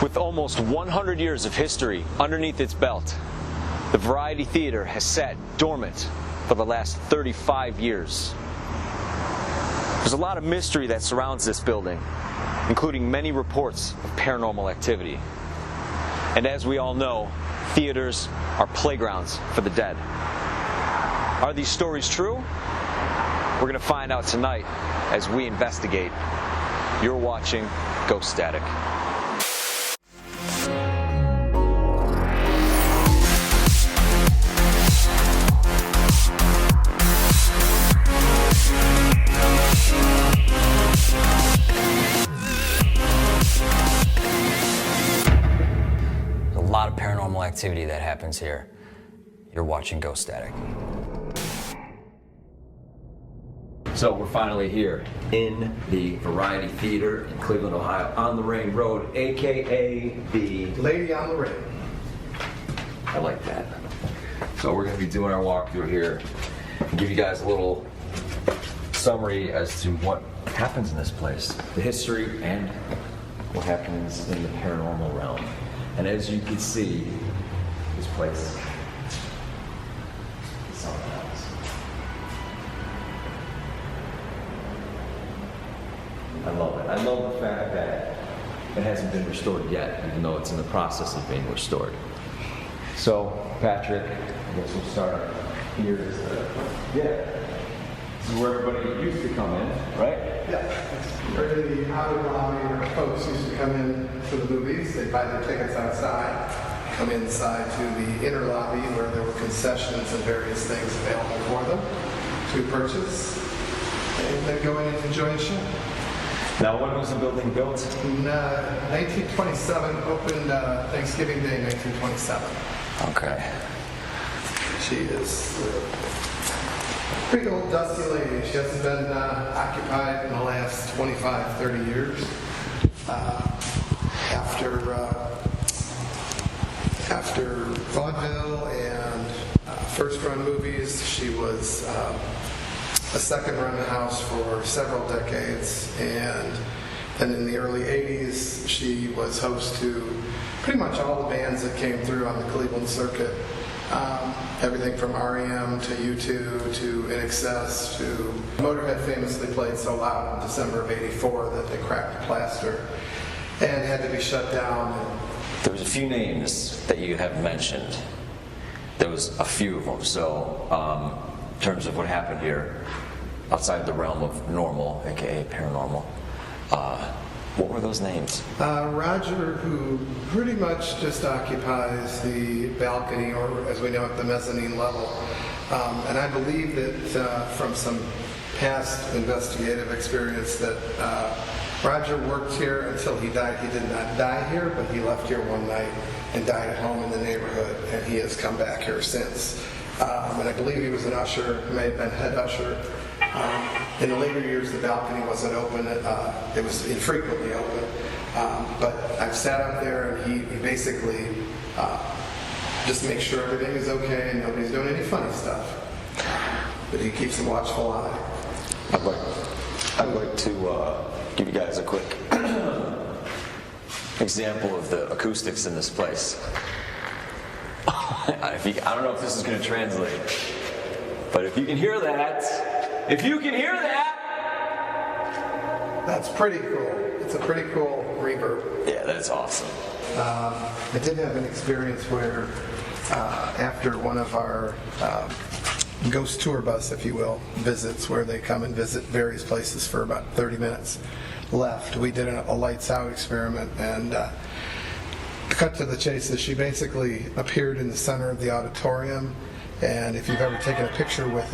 With almost 100 years of history underneath its belt, the Variety Theater has sat dormant for the last 35 years. There's a lot of mystery that surrounds this building, including many reports of paranormal activity. And as we all know, theaters are playgrounds for the dead. Are these stories true? We're going to find out tonight as we investigate. You're watching Ghostatic. A lot of paranormal activity that happens here. You're watching Ghostatic. So we're finally here in the Variety Theater in Cleveland, Ohio, on the Ring Road, aka the Lady on the Ring. I like that. So we're going to be doing our walkthrough here and give you guys a little summary as to what happens in this place, the history, and what happens in the paranormal realm. And as you can see, this place is something else. I love it. I love the fact that it hasn't been restored yet, even though it's in the process of being restored. So, Patrick, I guess we'll start here. This is where everybody used to come in, right? Yeah. Where the outer lobby where folks used to come in for the movies. They'd buy their tickets outside, come inside to the inner lobby where there were concessions and various things available for them to purchase. And then go in and enjoy a show. Now, when was the building built? In 1927, opened Thanksgiving Day, 1927. Okay. She is a pretty old, dusty lady. She hasn't been occupied in the last 25, 30 years. After vaudeville and first-run movies, she was a second-run house for several decades, and then in the early 80s, she was host to pretty much all the bands that came through on the Cleveland circuit. Everything from REM to U2 to INXS to Motorhead famously played so loud in December of '84 that they cracked the plaster and had to be shut down. There was a few names that you have mentioned. There was a few of them. So, in terms of what happened here, outside the realm of normal, aka paranormal, what were those names? Roger, who pretty much just occupies the balcony, or as we know it, the mezzanine level. And I believe that from some past investigative experience that Roger worked here until he died. He did not die here, but he left here one night and died at home in the neighborhood, and he has come back here since. And I believe he was an usher, may have been head usher. In the later years, the balcony wasn't open. It was infrequently open. But I've sat out there, and he basically just makes sure everything is okay and nobody's doing any funny stuff. But he keeps a watchful eye. I'd like to give you guys a quick example of the acoustics in this place. I don't know if this is going to translate, but if you can hear that, That's pretty cool. It's a pretty cool reverb. Yeah, that's awesome. I did have an experience where after one of our ghost tour bus, if you will, visits where they come and visit various places for about 30 minutes left, we did a lights out experiment, and cut to the chase is she basically appeared in the center of the auditorium, and if you've ever taken a picture with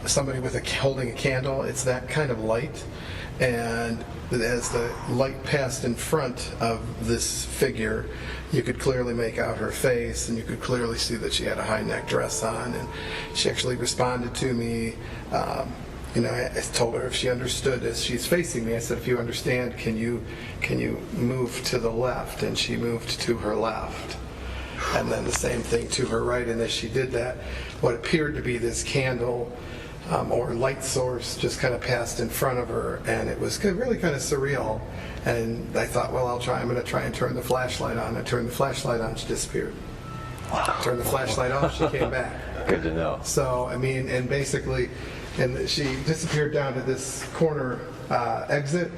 somebody holding a candle, it's that kind of light. And as the light passed in front of this figure, you could clearly make out her face, and you could clearly see that she had a high neck dress on, and she actually responded to me. I told her if she understood as she's facing me, I said, if you understand, can you move to the left? And she moved to her left. And then the same thing to her right, and as she did that, what appeared to be this candle or light source just kind of passed in front of her, and it was really kind of surreal. And I thought, well, I'm going to try and turn the flashlight on. I turned the flashlight on, she disappeared. Wow. Turned the flashlight off, she came back. Good to know. So, I mean, and basically, and she disappeared down to this corner exit,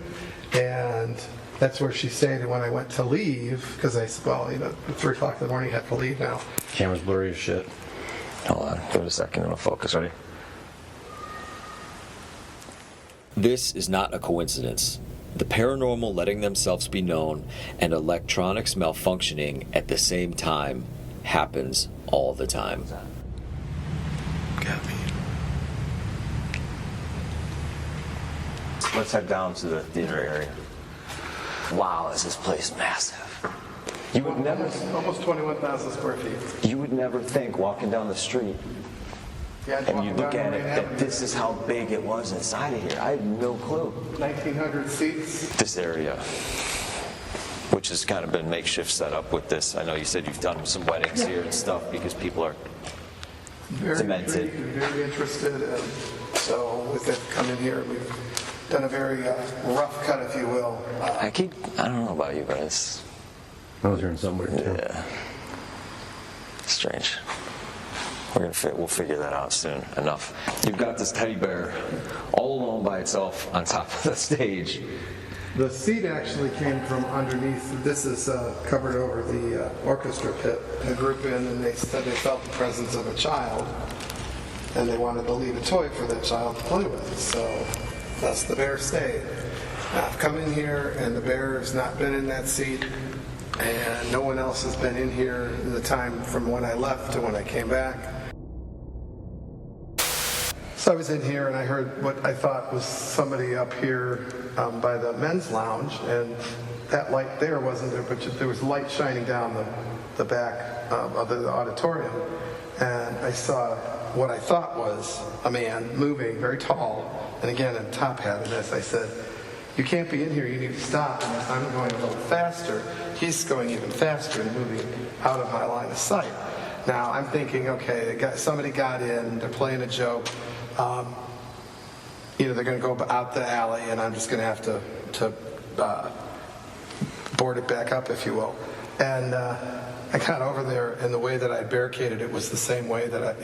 and that's where she stayed. And when I went to leave, because I said, well, 3 o'clock in the morning, I have to leave now. Camera's blurry as shit. Hold on, give it a second, it'll focus. Ready? This is not a coincidence. The paranormal letting themselves be known and electronics malfunctioning at the same time happens all the time. Got me. Let's head down to the theater area. Wow, is this place massive. You would never, Almost 21,000 square feet. you would never think walking down the street Yeah, and you walking look down at it Main that Avenue. this is how big it was inside of here. I had no clue. 1,900 seats. This area, which has kind of been makeshift set up with this. I know you said you've done some weddings here and stuff because people are Very Cemented. intrigued and very interested, and so with it coming here, we've done a very rough cut, if you will. I don't know about you, but it's, I was hearing something weird too. yeah, strange. We'll figure that out soon enough. You've got this teddy bear all alone by itself on top of the stage. The seat actually came from underneath. This is covered over the orchestra pit. The group in, and they said they felt the presence of a child, and they wanted to leave a toy for that child to play with. So thus the bear stayed. Now, I've come in here, and the bear has not been in that seat, and no one else has been in here in the time from when I left to when I came back. So I was in here and I heard what I thought was somebody up here by the men's lounge, and that light there wasn't there, but there was light shining down the back of the auditorium, and I saw what I thought was a man moving, very tall, and again in top hat. And as I said, you can't be in here, you need to stop. And as I'm going a little faster, he's going even faster and moving out of my line of sight. Now I'm thinking, okay, somebody got in, they're playing a joke. They're going to go out the alley, and I'm just going to have to board it back up, if you will. And I got over there, and the way that I barricaded it was the same way that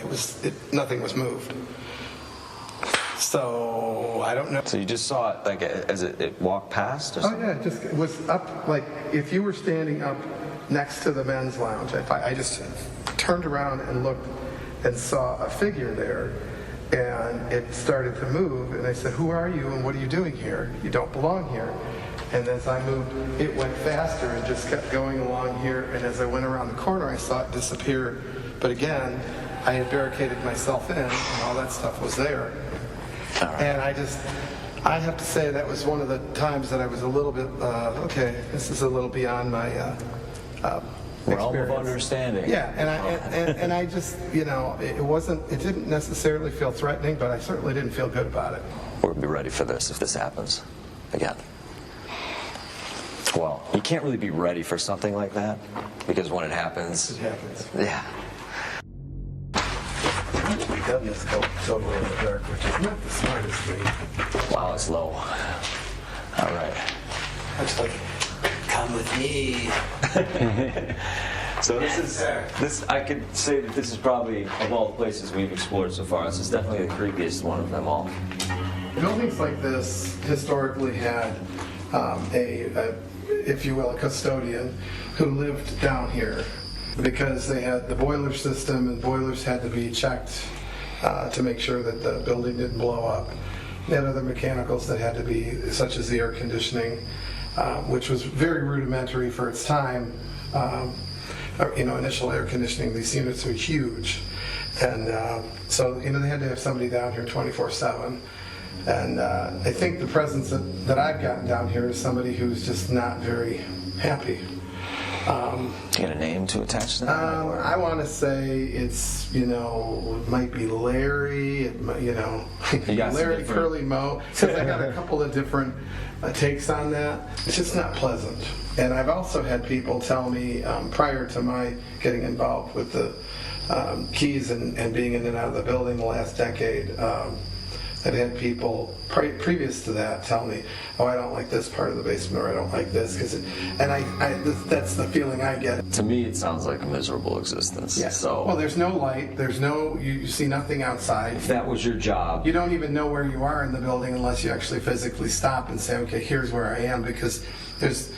nothing was moved. So I don't know. So you just saw it like as it walked past? Or Oh yeah, it was up like if you were standing up next to the men's lounge. I just turned around and looked and saw a figure there. And it started to move, and I said, "Who are you, and what are you doing here? You don't belong here." And as I moved, it went faster and just kept going along here. And as I went around the corner, I saw it disappear. But again, I had barricaded myself in, and all that stuff was there. And I have to say that was one of the times that I was a little bit, okay, this is a little beyond my realm of experience. understanding. Yeah, and I just, it didn't necessarily feel threatening, but I certainly didn't feel good about it. We'll be ready for this if this happens again. Well, you can't really be ready for something like that because when it happens, It happens. yeah. We've done this totally in the dark, which is not the smartest thing. Wow, it's low. All right. I was like, come with me. So this I could say that this is probably, of all the places we've explored so far, this is definitely the creepiest one of them all. Buildings like this historically had if you will, a custodian who lived down here because they had the boiler system, and boilers had to be checked to make sure that the building didn't blow up. They had other mechanicals that had to be, such as the air conditioning, which was very rudimentary for its time. Initial air conditioning, these units were huge. And so they had to have somebody down here 24/7. And I think the presence that I've gotten down here is somebody who's just not very happy. Do you got a name to attach to that? I want to say it's, it might be Larry, You got some Larry different- Curly Mo, because I got a couple of different takes on that. It's just not pleasant. And I've also had people tell me prior to my getting involved with the keys and being in and out of the building the last decade, I've had people previous to that tell me, "Oh, I don't like this part of the basement, or I don't like this," that's the feeling I get. To me, it sounds like a miserable existence. Yeah. So, Well, there's no light. You see nothing outside. if that was your job, You don't even know where you are in the building unless you actually physically stop and say, "Okay, here's where I am," because it's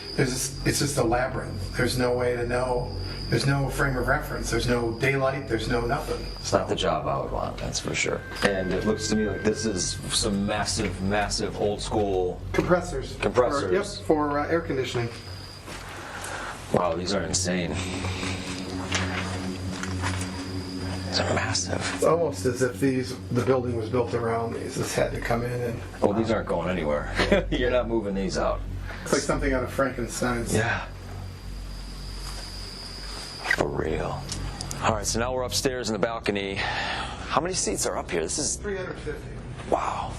just a labyrinth. There's no way to know. There's no frame of reference. There's no daylight. There's no nothing. it's not the job I would want, that's for sure. And it looks to me like this is some massive, massive old school. Compressors. Compressors. For air conditioning. Wow, these are insane. These are massive. It's almost as if the building was built around these. This had to come in and. Well, these aren't going anywhere. You're not moving these out. It's like something out of Frankenstein's. Yeah. For real. All right, so now we're upstairs in the balcony. How many seats are up here? This is, 350. wow.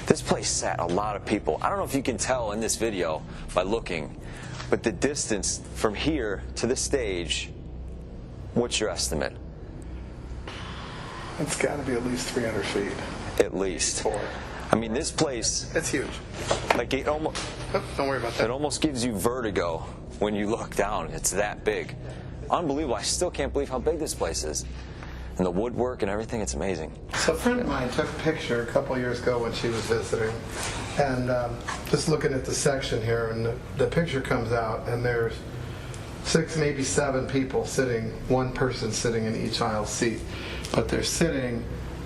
This place sat a lot of people. I don't know if you can tell in this video by looking, but the distance from here to the stage, what's your estimate? It's got to be at least 300 feet. At least. I mean, this place, It's huge. like it almost, Oh, don't worry about that. it almost gives you vertigo when you look down. It's that big. Unbelievable. I still can't believe how big this place is. And the woodwork and everything, it's amazing. So a friend of mine took a picture a couple years ago when she was visiting, and just looking at the section here, and the picture comes out, and there's 6, maybe 7 people sitting, one person sitting in each aisle seat, but they're sitting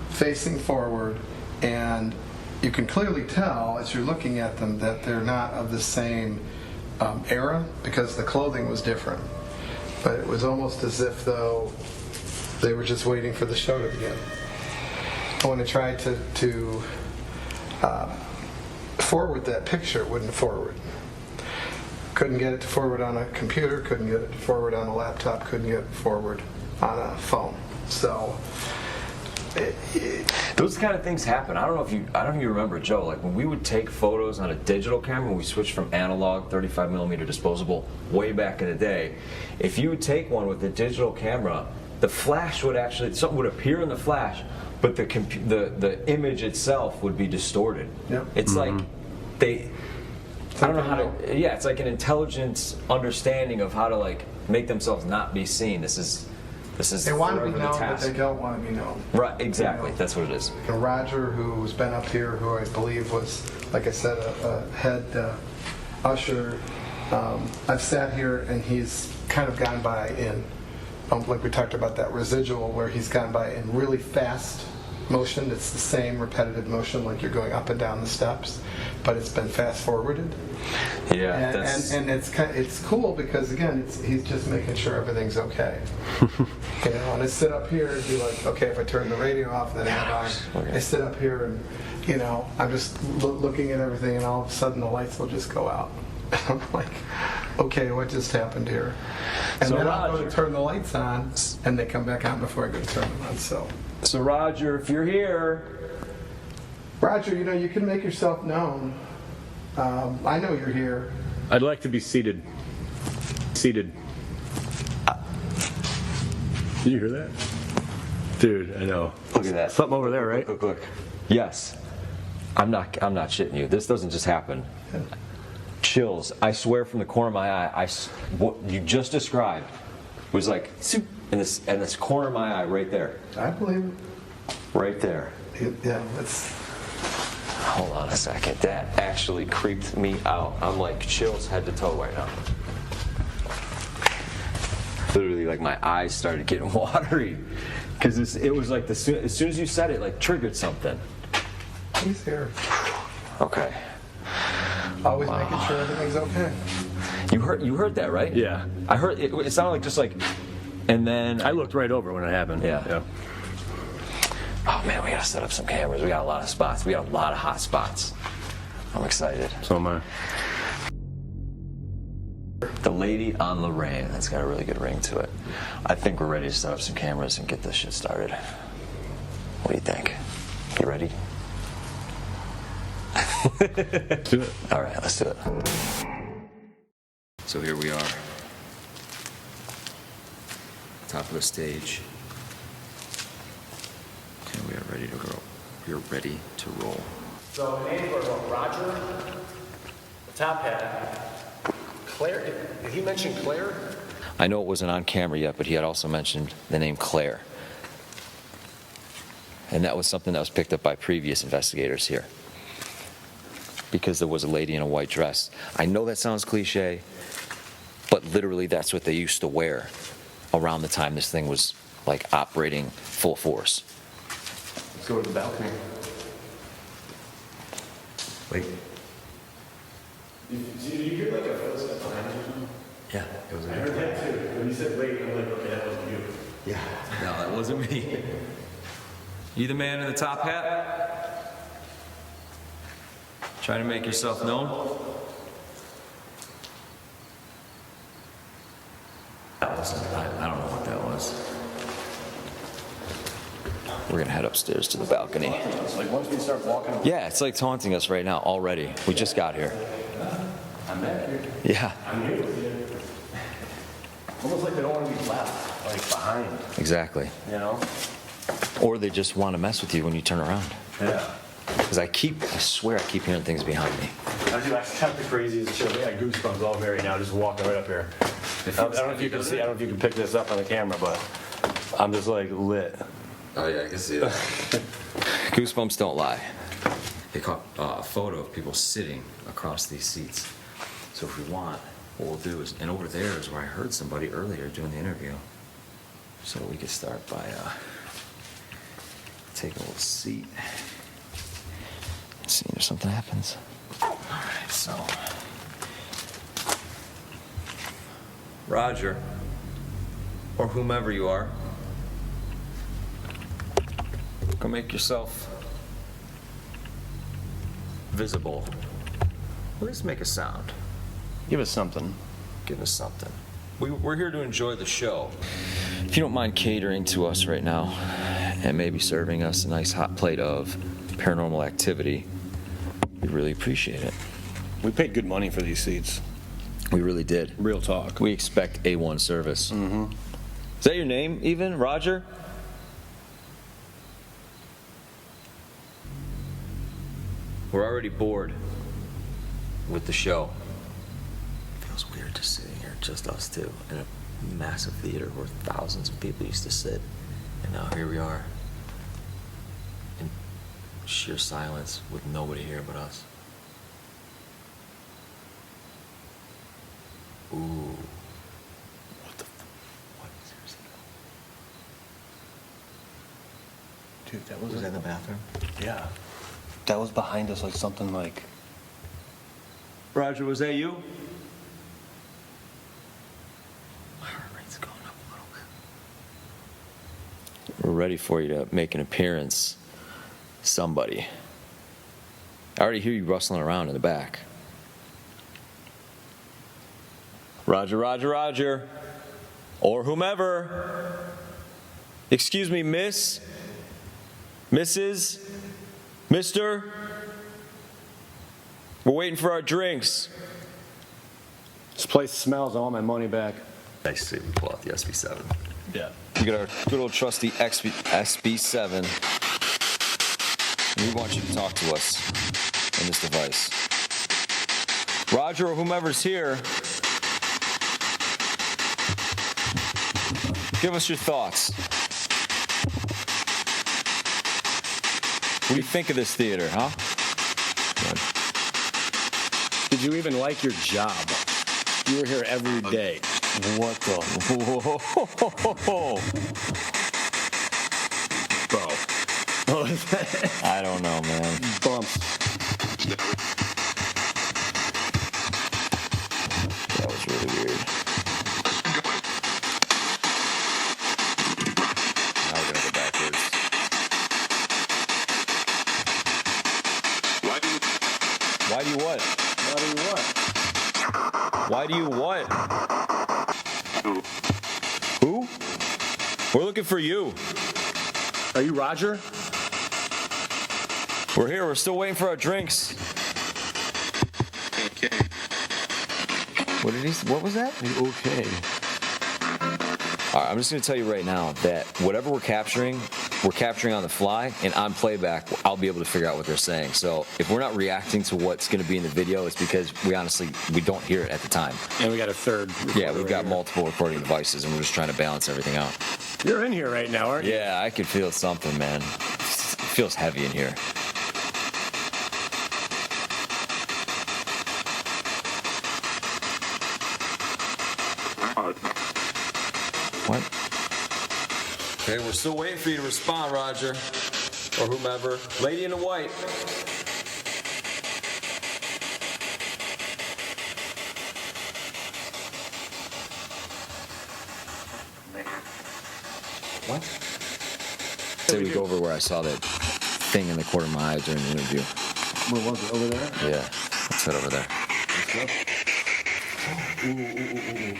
facing forward, and you can clearly tell as you're looking at them that they're not of the same era, because the clothing was different. But it was almost as if though they were just waiting for the show to begin. When I tried to forward that picture, it wouldn't forward. Couldn't get it to forward on a computer, couldn't get it to forward on a laptop, couldn't get it forward on a phone. So Those kind of things happen. I don't know if you remember, Joe, like when we would take photos on a digital camera, when we switched from analog 35mm disposable way back in the day, if you would take one with a digital camera, the flash would actually, something would appear in the flash, but the image itself would be distorted. Yep. It's like I don't know how to, yeah, it's like an intelligent understanding of how to like make themselves not be seen. This is they want to be forever the known, but task. they don't want to be known. Right, exactly. That's what it is. Roger, who's been up here, who I believe was, like I said, a head usher, I've sat here and he's kind of gone by in, like we talked about that residual, where he's gone by in really fast motion. It's the same repetitive motion, like you're going up and down the steps, but it's been fast forwarded. Yeah, And it's cool because again, he's just making sure everything's okay. And I sit up here and be like, okay, if I turn the radio off, then I sit up here and I'm just looking at everything, and all of a sudden the lights will just go out. I'm like, okay, what just happened here? And So then I'll go Roger, to turn the lights on, and they come back on before I go to turn them on. So Roger, if you're here, Roger, you can make yourself known. I know you're here. I'd like to be seated. Seated. Did you hear that? Dude, I know. look at that. Something over there, right? Look. Yes. I'm not shitting you. This doesn't just happen. Chills. I swear from the corner of my eye, what you just described was like in this corner of my eye right there. I believe it. Right there. Yeah, it's. Hold on a second. That actually creeped me out. I'm like chills head to toe right now. Literally, like my eyes started getting watery because it was like as soon as you said it, like triggered something. He's here. Okay. Always making sure everything's okay. You heard that, right? Yeah. I heard it. It sounded like just like, and then I looked right over when it happened. Yeah. Oh man, we gotta set up some cameras. We got a lot of spots. We got a lot of hot spots. I'm excited. So am I. The Lady on Lorraine. That's got a really good ring to it. I think we're ready to set up some cameras and get this shit started. What do you think? You ready? Let's do it. All right, let's do it. So here we are. Top of the stage. And we are ready to go. You're ready to roll. So the names were what, Roger, the top hat, Claire. Did he mention Claire? I know it wasn't on camera yet, but he had also mentioned the name Claire. And that was something that was picked up by previous investigators here. Because there was a lady in a white dress. I know that sounds cliche, but literally that's what they used to wear around the time this thing was like operating full force. Let's go to the balcony. Wait. Did you hear like a footstep behind you? Yeah, it was I heard that too. When you said wait, I'm like, okay, that wasn't you. Yeah. No, that wasn't me. You the man in the top hat? Trying to make yourself known? That wasn't, I don't know what that was. We're gonna head upstairs to the balcony. Like once we start walking, Yeah, it's like taunting us right now already. We just got here. I'm back here. Yeah, I'm here with you. Almost like they don't want to be left, like behind, exactly. you know? Or they just want to mess with you when you turn around. Yeah. Because I swear I keep hearing things behind me. I got the craziest shit. I got goosebumps all very now, just walking right up here. I don't know if you can see, I don't know if you can pick this up on the camera, but I'm just like lit. Oh yeah, I can see that. Goosebumps don't lie. They caught a photo of people sitting across these seats. So if we want, what we'll do is, and over there is where I heard somebody earlier doing the interview. So we could start by taking a little seat. See if something happens. All right, so. Roger, or whomever you are, go make yourself visible. At least make a sound. Give us something. Give us something. We're here to enjoy the show. If you don't mind catering to us right now and maybe serving us a nice hot plate of paranormal activity, we'd really appreciate it. We paid good money for these seats. We really did. Real talk. We expect A1 service. Mm-hmm. Is that your name even, Roger? We're already bored with the show. Feels weird just sitting here, just us two, in a massive theater where thousands of people used to sit. And now here we are, in sheer silence with nobody here but us. Ooh. What the what? Seriously? Dude, that was Was that in the bathroom? yeah. That was behind us, like something like. Roger, was that you? My heart rate's going up a little bit. We're ready for you to make an appearance. Somebody. I already hear you rustling around in the back. Roger, Roger, Roger. Or whomever. Excuse me, Miss? Mrs.? Mister? We're waiting for our drinks. This place smells. I want my money back. Nice to see we pull out the SB7. Yeah. We got our good old trusty SB7. And we want you to talk to us in this device. Roger or whomever's here, give us your thoughts. What do you think of this theater, huh? Did you even like your job? You were here every day. What the? Whoa. Bro. What was that? I don't know, man. Bumps. That was really weird. Now we're gonna go backwards. Why do you what? What do you want? Why do you what? Who? We're looking for you. Are you Roger? We're here. We're still waiting for our drinks. Okay. What did he? What was that? Okay. All right, I'm just going to tell you right now that whatever we're capturing on the fly, and on playback, I'll be able to figure out what they're saying. So if we're not reacting to what's going to be in the video, it's because we don't hear it at the time. And we got a third. Yeah, we've got multiple recording devices, and we're just trying to balance everything out. You're in here right now, aren't you? Yeah, I can feel something, man. It feels heavy in here. What? Okay, we're still waiting for you to respond, Roger. Or whomever. Lady in the white. What? Say we go over where I saw that thing in the corner of my eye during the interview. Where was it? Over there? Yeah, let's head over there. Ooh.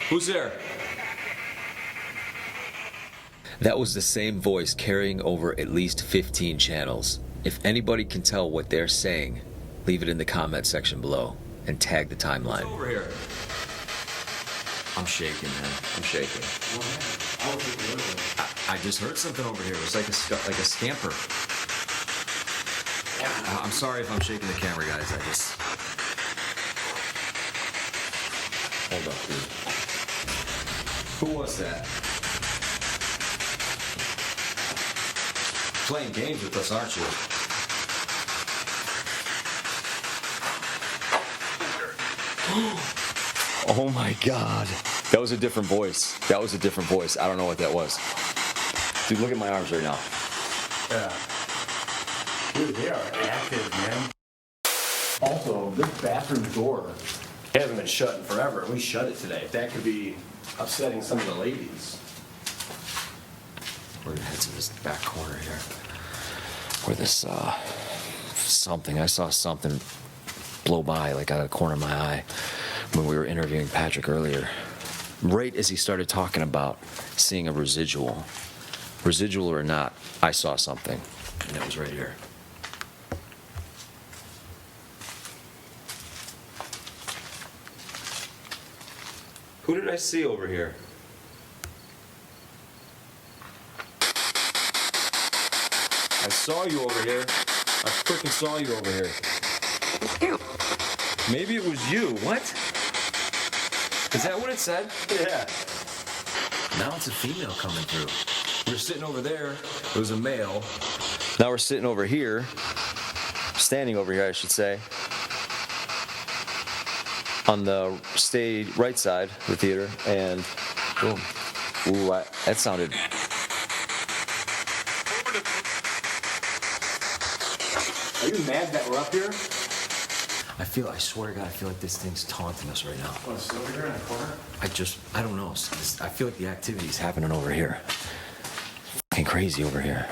Who's there? That was the same voice carrying over at least 15 channels. If anybody can tell what they're saying, leave it in the comment section below and tag the timeline. What's over here? I'm shaking, man. I'm shaking. I just heard something over here. It was like a scamper. I'm sorry if I'm shaking the camera, guys. Hold up, dude. Who was that? Playing games with us, aren't you? Oh my God. That was a different voice. I don't know what that was. Dude, look at my arms right now. Yeah. Dude, they are active, man. Also, this bathroom door hasn't been shut in forever. We shut it today. That could be upsetting some of the ladies. We're gonna head to this back corner here. Where this, I saw something blow by, like out of the corner of my eye when we were interviewing Patrick earlier. Right as he started talking about seeing a residual. Residual or not, I saw something, and it was right here. Who did I see over here? I saw you over here. I freaking saw you over here. Maybe it was you. What? Is that what it said? Yeah. Now it's a female coming through. We were sitting over there. It was a male. Now we're sitting over here. Standing over here, I should say. On the right side of the theater. And boom. Ooh, that sounded... Are you mad that we're up here? I swear to God, I feel like this thing's taunting us right now. Want to sit over here in the corner? I don't know. I feel like the activity's happening over here. Fucking crazy over here.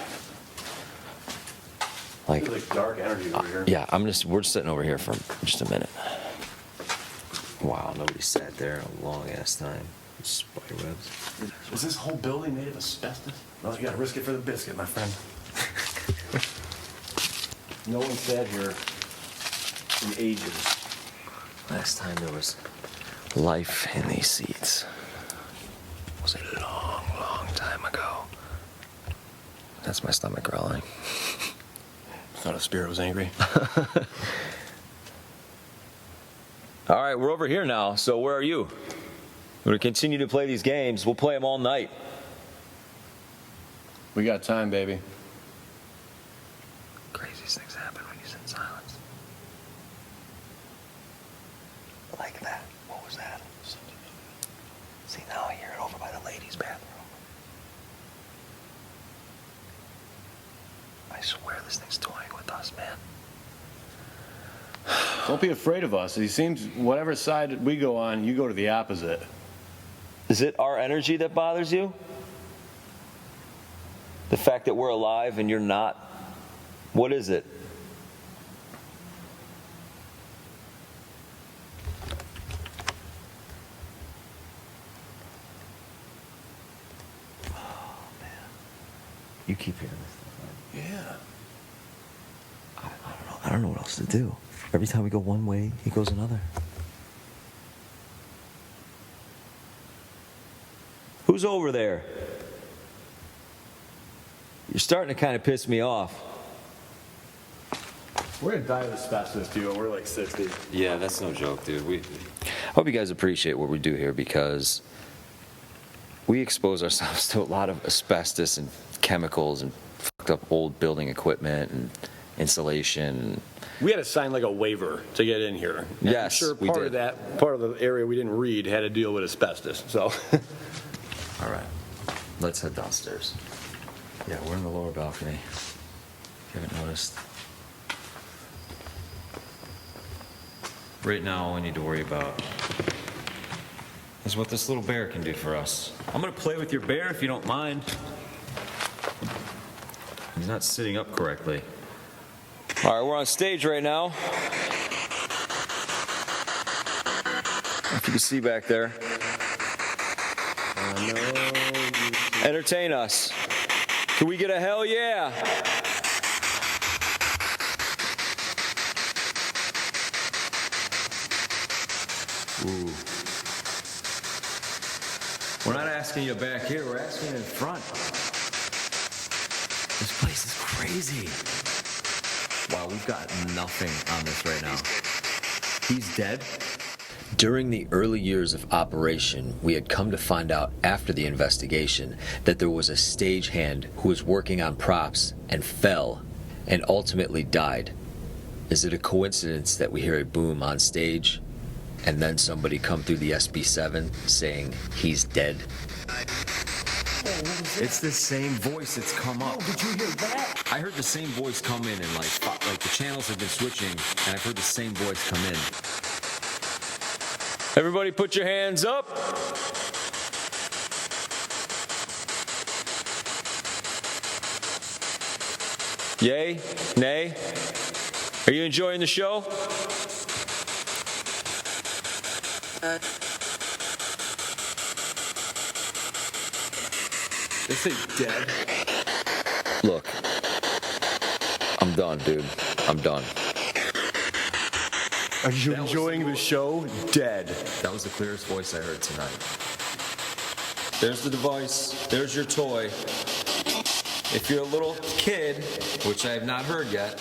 I feel like dark energy over here. Yeah, we're just sitting over here for just a minute. Wow, nobody sat there in a long ass time. Spider webs. Is this whole building made of asbestos? Well, you gotta risk it for the biscuit, my friend. No one sat here in ages. Last time there was life in these seats was a long, long time ago. That's my stomach growling. Thought a spirit was angry. All right, we're over here now, so where are you? We're going to continue to play these games. We'll play them all night. We got time, baby. Craziest things happen when you sit in silence. Like that. What was that? See, now I hear it over by the ladies' bathroom. I swear this thing's toying with us, man. Don't be afraid of us. It seems whatever side we go on, you go to the opposite. Is it our energy that bothers you? The fact that we're alive and you're not? What is it? Oh, man. You keep hearing this stuff, right? Yeah. I don't know what else to do. Every time we go one way, he goes another. Who's Who's over there? You're starting to kind of piss me off. We're gonna die of asbestos, dude, and we're like 60. Yeah, that's no joke, dude. I hope you guys appreciate what we do here because we expose ourselves to a lot of asbestos and chemicals and fucked up old building equipment and insulation. We had to sign like a waiver to get in here. And Yes, I'm sure we part did. of that, part of the area we didn't read had to deal with asbestos. So, All right, let's head downstairs. Yeah, we're in the lower balcony. If you haven't noticed. Right now, all we need to worry about is what this little bear can do for us. I'm gonna play with your bear if you don't mind. He's not sitting up correctly. All right, we're on stage right now. If you can see back there. Entertain us. Can we get a hell yeah? Ooh. We're not asking you back here, we're asking you in front. This place is crazy. Wow, we've got nothing on this right now. He's dead? During the early years of operation, we had come to find out after the investigation that there was a stagehand who was working on props and fell and ultimately died. Is it a coincidence that we hear a boom on stage and then somebody come through the SB7 saying he's dead? It's the same voice that's come up. did you hear that? I heard the same voice come in and like the channels have been switching and I've heard the same voice come in. Everybody put your hands up. Yay? Nay? Are you enjoying the show? They say dead. Look, I'm done, dude. I'm done. Are you enjoying the show? Dead. That was the clearest voice I heard tonight. There's the device. There's your toy. If you're a little kid, which I have not heard yet,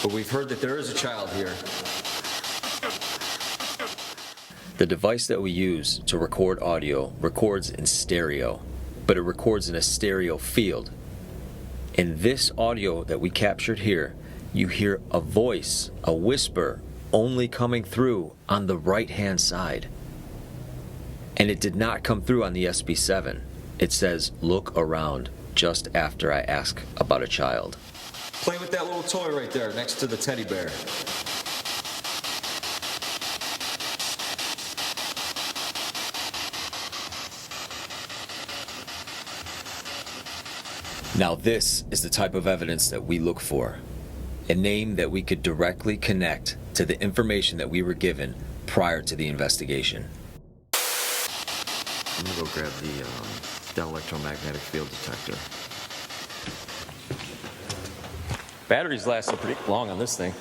but we've heard that there is a child here. The device that we use to record audio records in stereo, but it records in a stereo field. In this audio that we captured here, you hear a voice, a whisper, only coming through on the right-hand side. And it did not come through on the SB7. It says, "Look around," just after I ask about a child. Play with that little toy right there next to the teddy bear. Now this is the type of evidence that we look for. A name that we could directly connect to the information that we were given prior to the investigation. I'm gonna go grab the electromagnetic field detector. Batteries lasted pretty long on this thing.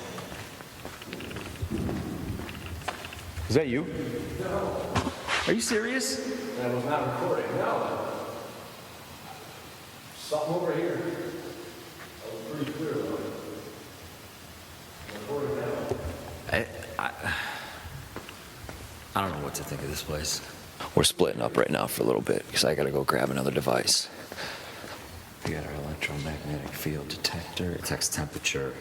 Is that you? No. Are you serious? That was not recording. No. Something over here. That was pretty clear though. Recording now. I don't know what to think of this place. We're splitting up right now for a little bit because I gotta go grab another device. We got our electromagnetic field detector. It detects temperature,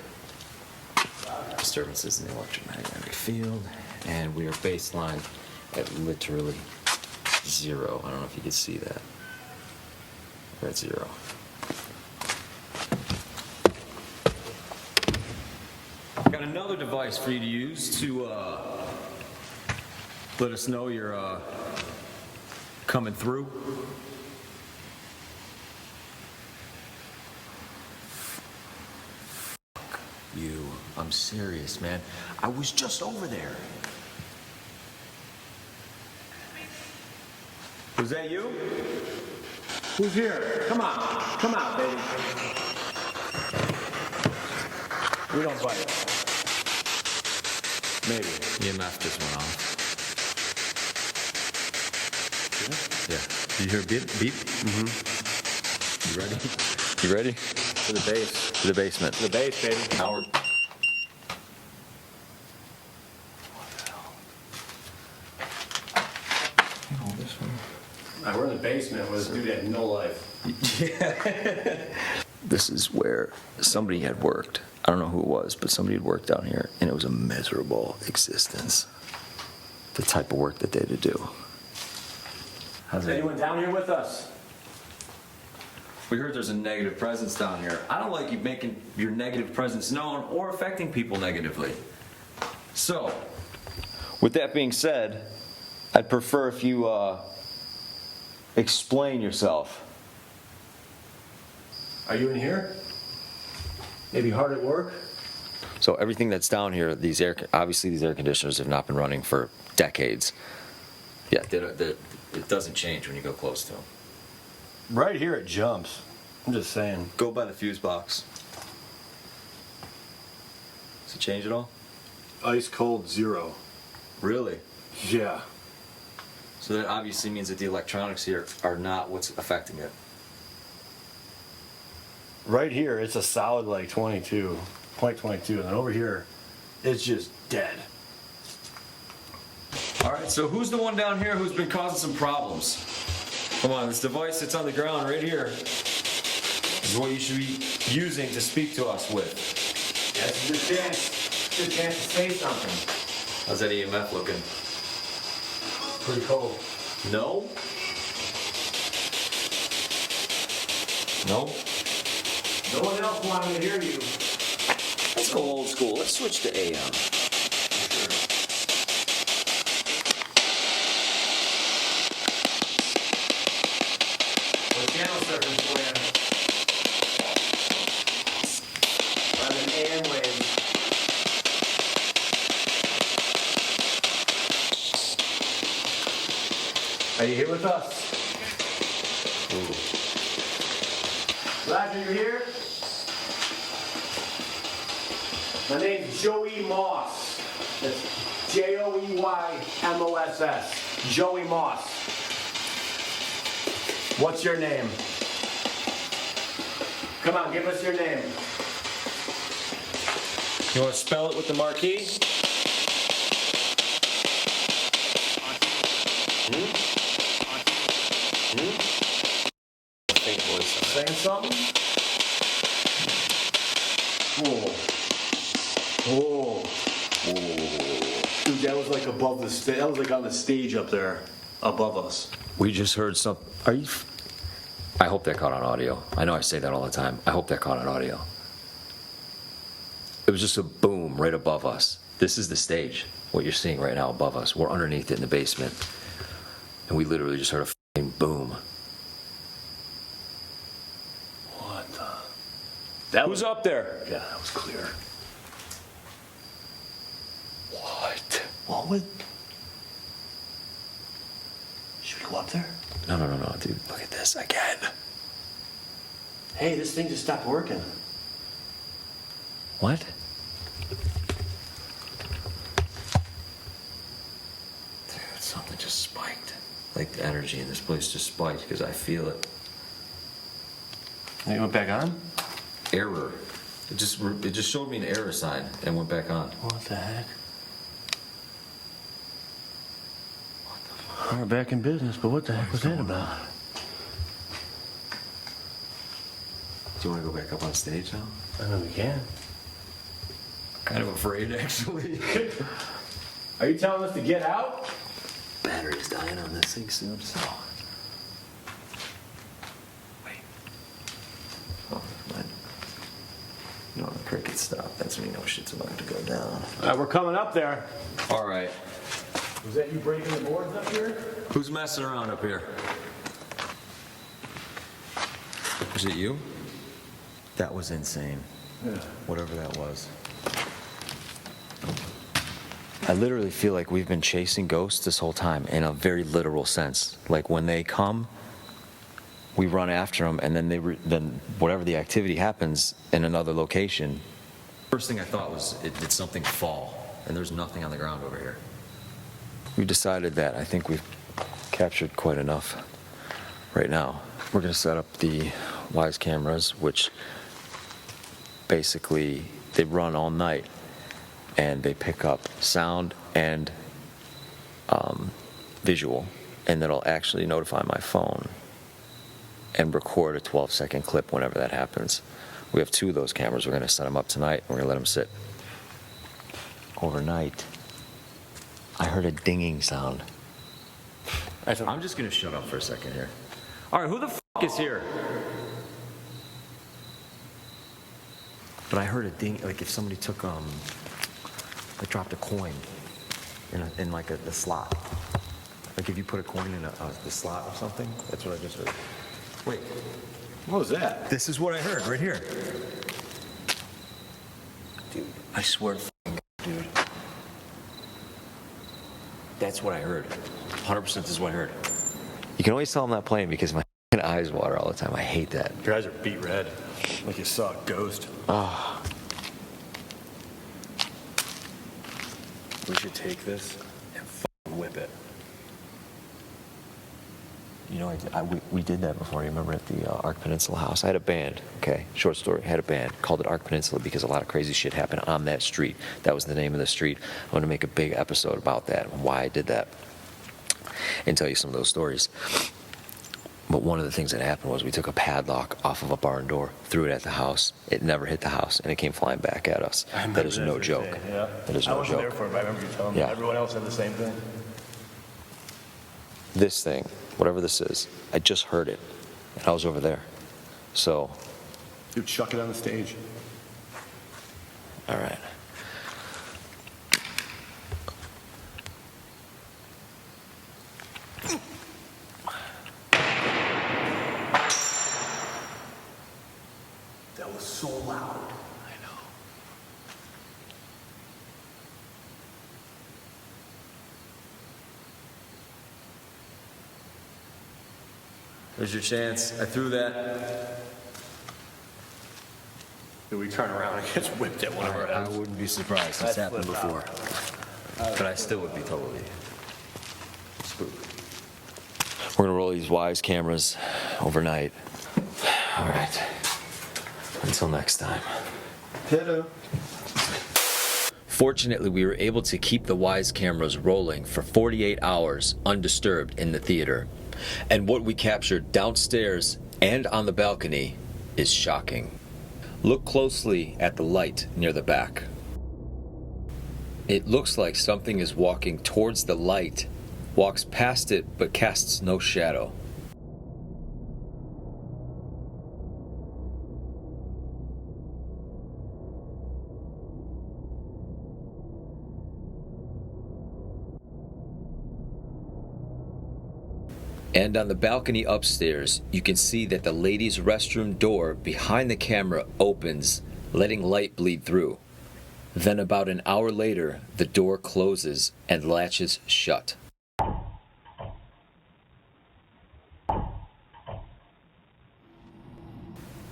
disturbances in the electromagnetic field, and we are baseline at literally 0. I don't know if you can see that. We're at 0. Got another device for you to use to let us know you're coming through. You. I'm serious, man. I was just over there. Was that you? Who's here? Come on. Come on, baby. We don't bite. Maybe. EMF just went off. Yeah. You hear a beep? Beep? Mm-hmm. You ready? You ready? To the base. To the basement. To the base, baby. Howard. All right, we're in the basement with this dude had no life. This is where somebody had worked. I don't know who it was, but somebody had worked down here, and it was a miserable existence. The type of work that they had to do. Is anyone down here with us? We heard there's a negative presence down here. I don't like you making your negative presence known or affecting people negatively. So, with that being said, I'd prefer if you explain yourself. Are you in here? Maybe hard at work? So everything that's down here, obviously these air conditioners have not been running for decades. Yeah, it doesn't change when you go close to them. Right here it jumps. I'm just saying. Go by the fuse box. Does it change at all? Ice cold 0. Really? Yeah. So that obviously means that the electronics here are not what's affecting it. Right here, it's a solid like 22, 0.22, and then over here, it's just dead. All right, so who's the one down here who's been causing some problems? Come on, this device that's on the ground right here is what you should be using to speak to us with. That's a good chance. Good chance to say something. How's that EMF looking? Pretty cold. No? No? No one else wanted to hear you. Let's go old school. Let's switch to AM. What channel surfing for you? On an AM wave. Are you here with us? Glad you're here. My name's Joey Moss. That's Joeymoss. Joey Moss. What's your name? Come on, give us your name. You want to spell it with the marquee? Saying something? Whoa. Whoa. Dude, that was like above the stage. That was like on the stage up there, above us. We just heard some. Are you? I hope that caught on audio. I know I say that all the time. I hope that caught on audio. It was just a boom right above us. This is the stage. What you're seeing right now above us. We're underneath it in the basement, and we literally just heard a f***ing boom. What the? That Who's up there? Yeah, that was clear. What? What would? Should we go up there? No, dude. Look at this again. Hey, this thing just stopped working. What? Dude, something just spiked. Like the energy in this place just spiked because I feel it. And it went back on? Error. It just showed me an error sign and went back on. What the heck? We're back in business, but what the heck was that about? Do you want to go back up on stage now? I know we can. Kind of afraid, actually. Are you telling us to get out? Battery's dying on this thing soon, so. Wait. Oh, never mind. You know, when the crickets stop, that's when you know shit's about to go down. All right, we're coming up there. All right. Was that you breaking the boards up here? Who's messing around up here? Was it you? That was insane. Yeah. Whatever that was. I literally feel like we've been chasing ghosts this whole time in a very literal sense. Like when they come, we run after them, and then then whatever the activity happens in another location. First thing I thought was, did something fall? And there's nothing on the ground over here. We decided that I think we've captured quite enough. right now. We're gonna set up the Wise cameras, which basically they run all night and they pick up sound and visual, and that'll actually notify my phone and record a 12-second clip whenever that happens. We have 2 of those cameras. We're gonna set them up tonight. We're gonna let them sit overnight. I heard a dinging sound. I'm just gonna shut up for a second here. All right, who the fuck is here? But I heard a ding, like if somebody took like dropped a coin in like the slot. Like if you put a coin in the slot or something. That's what I just heard. Wait, What was that? this is what I heard right here. Dude, I swear to fucking God, dude. That's what I heard. 100% this is what I heard. You can always tell I'm not playing because my fucking eyes water all the time. I hate that. Your eyes are beat red, like you saw a ghost. We should take this and fucking whip it. You know, we did that before. You remember at the Arc Peninsula house? I had a band, okay? Short story. I had a band called it Arc Peninsula because a lot of crazy shit happened on that street. That was the name of the street. I want to make a big episode about that and why I did that and tell you some of those stories. But one of the things that happened was we took a padlock off of a barn door, threw it at the house. It never hit the house, and it came flying back at us. That is no joke. Yeah. That is I no wasn't there joke. for it, but I remember you telling me. Yeah. Everyone else had the same thing. This thing, whatever this is, I just heard it, and I was over there. So, Dude, chuck it on the stage. all right. That was so loud. I know. There's your chance. I threw that. Dude, we turn around and it gets whipped at one of our I heads. wouldn't be surprised. It's That's happened flipped out. before. But I still would be totally spooked. We're gonna roll these Wise cameras overnight. All right. Until next time. Fortunately, we were able to keep the Wise cameras rolling for 48 hours undisturbed in the theater. And what we captured downstairs and on the balcony is shocking. Look closely at the light near the back. It looks like something is walking towards the light, walks past it but casts no shadow. And on the balcony upstairs, you can see that the ladies' restroom door behind the camera opens, letting light bleed through. Then about an hour later, the door closes and latches shut.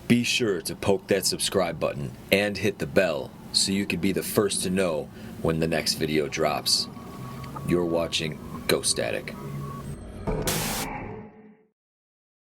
Be sure to poke that subscribe button and hit the bell so you can be the first to know when the next video drops. You're watching Ghostatic.